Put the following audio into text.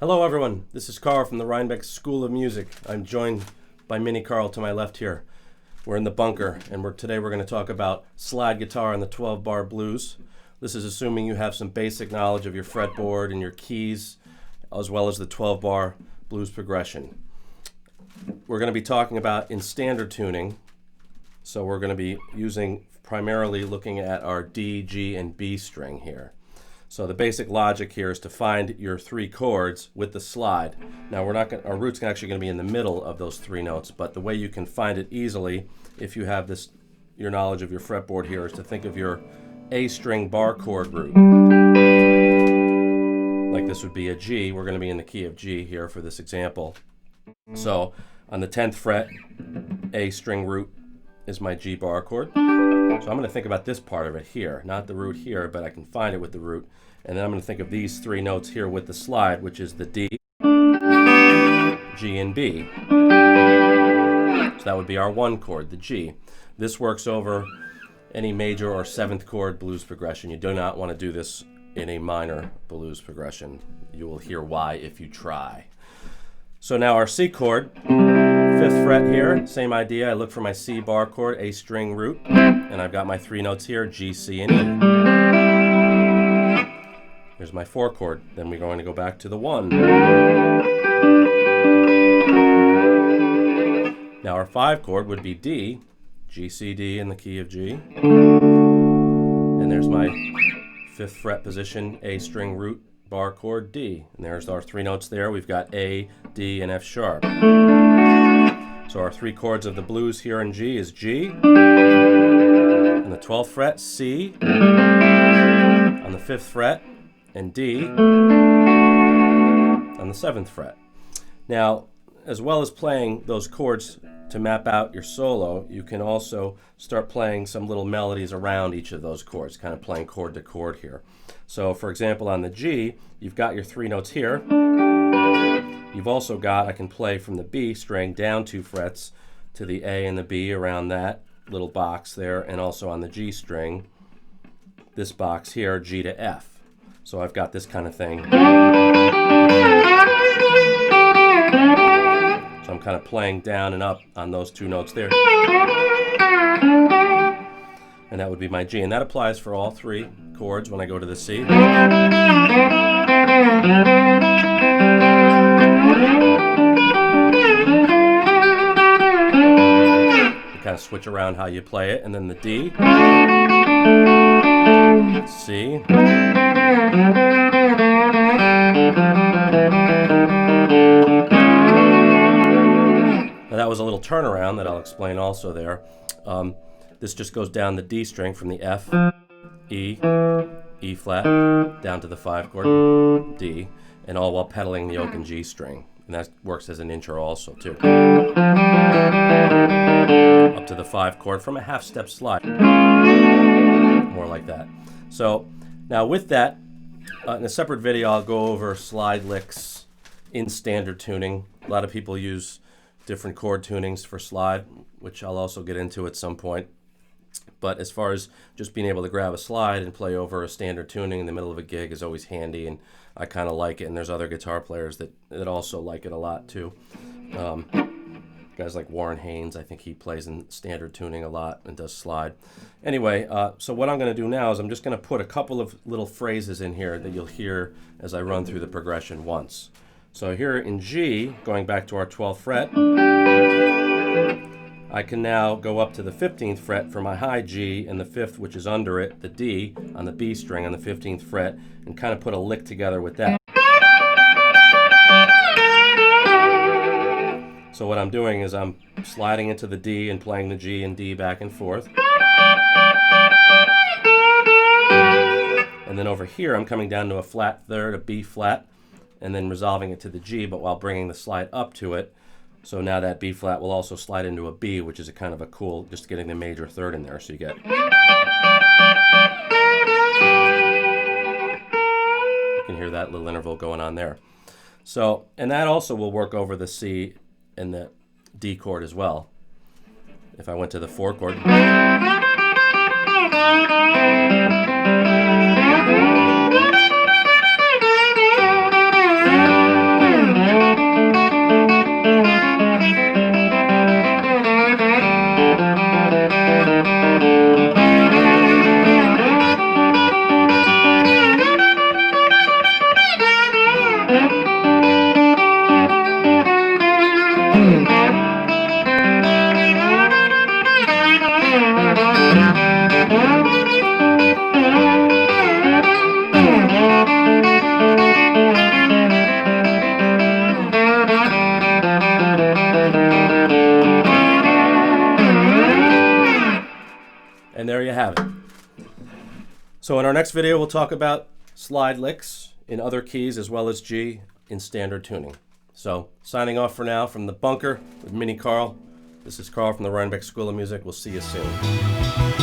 Hello everyone, this is Karl from the Rhinebeck School of Music. I'm joined by Mini Karl to my left here. We're in the bunker, and today we're going to talk about slide guitar and the 12-bar blues. This is assuming you have some basic knowledge of your fretboard and your keys, as well as the 12-bar blues progression. We're going to be talking about in standard tuning, so we're going to be primarily looking at our D, G, and B string here. So the basic logic here is to find your three chords with the slide. Now our root's actually going to be in the middle of those three notes, but the way you can find it easily, if you have your knowledge of your fretboard here, is to think of your A string bar chord root. Like this would be a G. We're going to be in the key of G here for this example. So on the 10th fret, A string root is my G bar chord. So I'm going to think about this part of it here, not the root here, but I can find it with the root. And then I'm going to think of these three notes here with the slide, which is the D, G, and B. So that would be our one chord, the G. This works over any major or 7th chord blues progression. You do not want to do this in a minor blues progression. You will hear why if you try. So now our C chord, 5th fret here, same idea. I look for my C bar chord, A string root, and I've got my three notes here, G, C, and E. Here's my 4 chord. Then we're going to go back to the 1. Now our 5 chord would be D, G, C, D in the key of G. And there's my 5th fret position, A string root, bar chord, D. And there's our three notes there. We've got A, D, and F sharp. So our three chords of the blues here in G is G, on the 12th fret, C, on the 5th fret, and D on the 7th fret. Now, as well as playing those chords to map out your solo, you can also start playing some little melodies around each of those chords, kind of playing chord to chord here. So, for example, on the G, you've got your three notes here. You've also got, I can play from the B string down 2 frets to the A and the B around that little box there, and also on the G string, this box here, G to F. So I've got this kind of thing. So I'm kind of playing down and up on those two notes there. And that would be my G. And that applies for all three chords when I go to the C. You kind of switch around how you play it. And then the D, C, now that was a little turnaround that I'll explain also there. This just goes down the D string from the F, E, E flat, down to the 5 chord, D, and all while pedaling the open G string. And that works as an intro also too. Up to the 5 chord from a half-step slide. More like that. So now with that, in a separate video I'll go over slide licks in standard tuning. A lot of people use different chord tunings for slide, which I'll also get into at some point. But as far as just being able to grab a slide and play over a standard tuning in the middle of a gig is always handy, and I kind of like it, and there's other guitar players that also like it a lot too. Guys like Warren Haynes, I think he plays in standard tuning a lot and does slide. Anyway, so what I'm going to do now is I'm just going to put a couple of little phrases in here that you'll hear as I run through the progression once. So here in G, going back to our 12th fret, I can now go up to the 15th fret for my high G, and the 5th, which is under it, the D, on the B string on the 15th fret, and kind of put a lick together with that. So what I'm doing is I'm sliding into the D and playing the G and D back and forth. And then over here I'm coming down to a flat third, a B flat, and then resolving it to the G, but while bringing the slide up to it. So now that B flat will also slide into a B, which is a kind of a cool, just getting the major third in there. So you get. You can hear that little interval going on there. So, and that also will work over the C and the D chord as well. If I went to the 4 chord. So in our next video, we'll talk about slide licks in other keys as well as G in standard tuning. So signing off for now from the bunker with Mini Karl. This is Karl from the Rhinebeck School of Music. We'll see you soon.